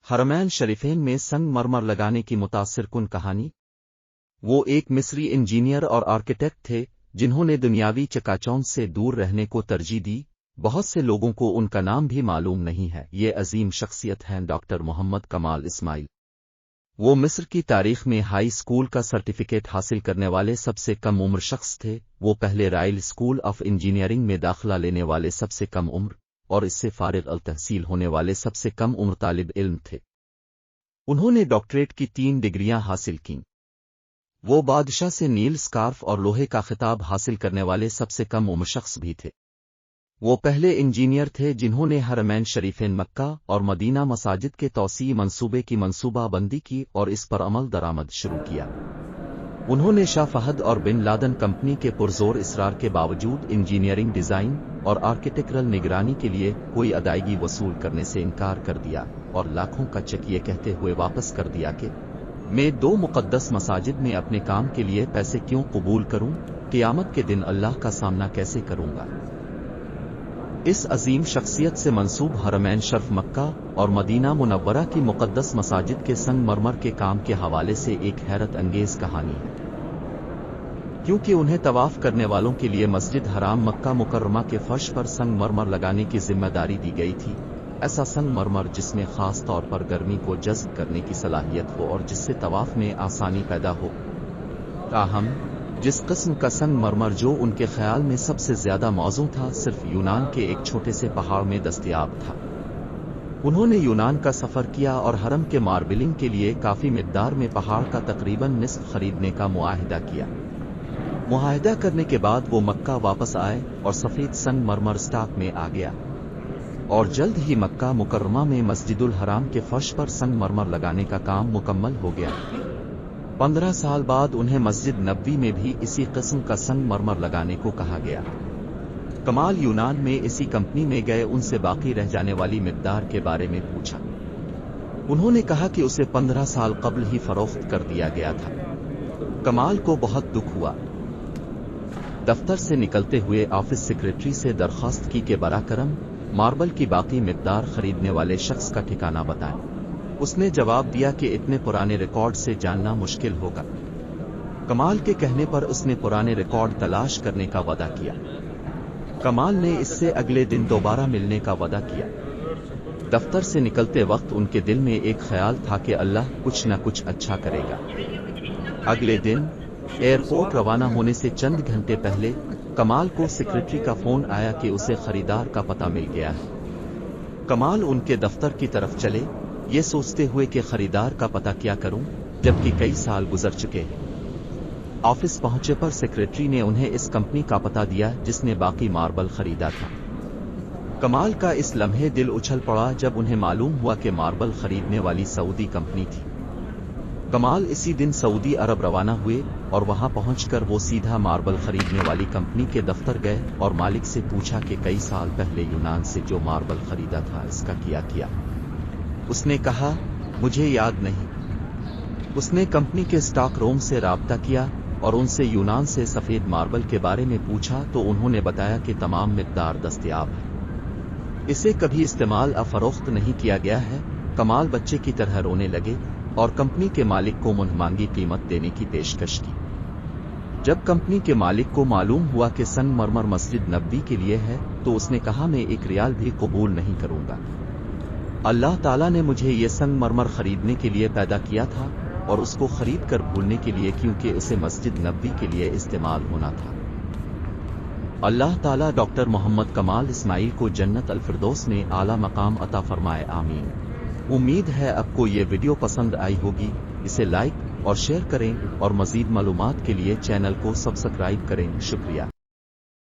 حرمین شریفین میں سنگ مرمر لگانے کی متاثر کن کہانی۔ وہ ایک مصری انجینئر اور آرکیٹیکٹ تھے جنہوں نے دنیاوی چکاچوند سے دور رہنے کو ترجیح دی۔ بہت سے لوگوں کو ان کا نام بھی معلوم نہیں ہے۔ یہ عظیم شخصیت ہیں ڈاکٹر محمد کمال اسماعیل۔ وہ مصر کی تاریخ میں ہائی اسکول کا سرٹیفکیٹ حاصل کرنے والے سب سے کم عمر شخص تھے۔ وہ پہلے رائل اسکول آف انجینئرنگ میں داخلہ لینے والے سب سے کم عمر اور اس سے فارغ التحصیل ہونے والے سب سے کم عمر طالب علم تھے۔ انہوں نے ڈاکٹریٹ کی 3 ڈگریاں حاصل کیں۔ وہ بادشاہ سے نیل سکارف اور لوہے کا خطاب حاصل کرنے والے سب سے کم عمر شخص بھی تھے۔ وہ پہلے انجینئر تھے جنہوں نے حرمین شریفین مکہ اور مدینہ مساجد کے توسیعی منصوبے کی منصوبہ بندی کی اور اس پر عمل درآمد شروع کیا۔ انہوں نے شاہ فہد اور بن لادن کمپنی کے پرزور اصرار کے باوجود انجینئرنگ ڈیزائن اور آرکیٹیکچرل نگرانی کے لیے کوئی ادائیگی وصول کرنے سے انکار کر دیا اور لاکھوں کا چیک یہ کہتے ہوئے واپس کر دیا کہ میں 2 مقدس مساجد میں اپنے کام کے لیے پیسے کیوں قبول کروں، قیامت کے دن اللہ کا سامنا کیسے کروں گا۔ اس عظیم شخصیت سے منسوب حرمین شرف مکہ اور مدینہ منورہ کی مقدس مساجد کے سنگ مرمر کے کام کے حوالے سے ایک حیرت انگیز کہانی ہے۔ کیونکہ انہیں طواف کرنے والوں کے لیے مسجد حرام مکہ مکرمہ کے فرش پر سنگ مرمر لگانے کی ذمہ داری دی گئی تھی۔ ایسا سنگ مرمر جس میں خاص طور پر گرمی کو جذب کرنے کی صلاحیت ہو اور جس سے طواف میں آسانی پیدا ہو۔ تاہم جس قسم کا سنگ مرمر جو ان کے خیال میں سب سے زیادہ موزوں تھا صرف یونان کے ایک چھوٹے سے پہاڑ میں دستیاب تھا۔ انہوں نے یونان کا سفر کیا اور حرم کے ماربلنگ کے لیے کافی مقدار میں پہاڑ کا تقریباً نصف خریدنے کا معاہدہ کیا۔ معاہدہ کرنے کے بعد وہ مکہ واپس آئے اور سفید سنگ مرمر سٹاک میں آ گیا، اور جلد ہی مکہ مکرمہ میں مسجد الحرام کے فرش پر سنگ مرمر لگانے کا کام مکمل ہو گیا۔ 15 سال بعد انہیں مسجد نبوی میں بھی اسی قسم کا سنگ مرمر لگانے کو کہا گیا۔ کمال یونان میں اسی کمپنی میں گئے، ان سے باقی رہ جانے والی مقدار کے بارے میں پوچھا۔ انہوں نے کہا کہ اسے 15 سال قبل ہی فروخت کر دیا گیا تھا۔ کمال کو بہت دکھ ہوا۔ دفتر سے نکلتے ہوئے آفس سیکریٹری سے درخواست کی کہ براہ کرم ماربل کی باقی مقدار خریدنے والے شخص کا ٹھکانہ بتائیں۔ اس نے جواب دیا کہ اتنے پرانے ریکارڈ سے جاننا مشکل ہوگا۔ کمال کے کہنے پر اس نے پرانے ریکارڈ تلاش کرنے کا وعدہ کیا۔ کمال نے اس سے اگلے دن دوبارہ ملنے کا وعدہ کیا۔ دفتر سے نکلتے وقت ان کے دل میں ایک خیال تھا کہ اللہ کچھ نہ کچھ اچھا کرے گا۔ اگلے دن ایئرپورٹ روانہ ہونے سے چند گھنٹے پہلے کمال کو سیکریٹری کا فون آیا کہ اسے خریدار کا پتہ مل گیا ہے۔ کمال ان کے دفتر کی طرف چلے، یہ سوچتے ہوئے کہ خریدار کا پتہ کیا کروں جبکہ کئی سال گزر چکے ہیں۔ آفس پہنچے پر سیکریٹری نے انہیں اس کمپنی کا پتہ دیا جس نے باقی ماربل خریدا تھا۔ کمال کا اس لمحے دل اچھل پڑا جب انہیں معلوم ہوا کہ ماربل خریدنے والی سعودی کمپنی تھی۔ کمال اسی دن سعودی عرب روانہ ہوئے اور وہاں پہنچ کر وہ سیدھا ماربل خریدنے والی کمپنی کے دفتر گئے اور مالک سے پوچھا کہ کئی سال پہلے یونان سے جو ماربل خریدا تھا اس کا کیا؟ اس نے کہا مجھے یاد نہیں۔ اس نے کمپنی کے اسٹاک روم سے رابطہ کیا اور ان سے یونان سے سفید ماربل کے بارے میں پوچھا تو انہوں نے بتایا کہ تمام مقدار دستیاب ہے، اسے کبھی استعمال فروخت نہیں کیا گیا ہے۔ کمال بچے کی طرح رونے لگے اور کمپنی کے مالک کو منہ مانگی قیمت دینے کی پیشکش کی۔ جب کمپنی کے مالک کو معلوم ہوا کہ سنگ مرمر مسجد نبوی کے لیے ہے تو اس نے کہا میں 1 ریال بھی قبول نہیں کروں گا۔ اللہ تعالیٰ نے مجھے یہ سنگ مرمر خریدنے کے لیے پیدا کیا تھا اور اس کو خرید کر بھولنے کے لیے، کیونکہ اسے مسجد نبوی کے لیے استعمال ہونا تھا۔ اللہ تعالیٰ ڈاکٹر محمد کمال اسماعیل کو جنت الفردوس میں اعلیٰ مقام عطا فرمائے، آمین۔ امید ہے آپ کو یہ ویڈیو پسند آئی ہوگی، اسے لائک اور شیئر کریں اور مزید معلومات کے لیے چینل کو سبسکرائب کریں۔ شکریہ۔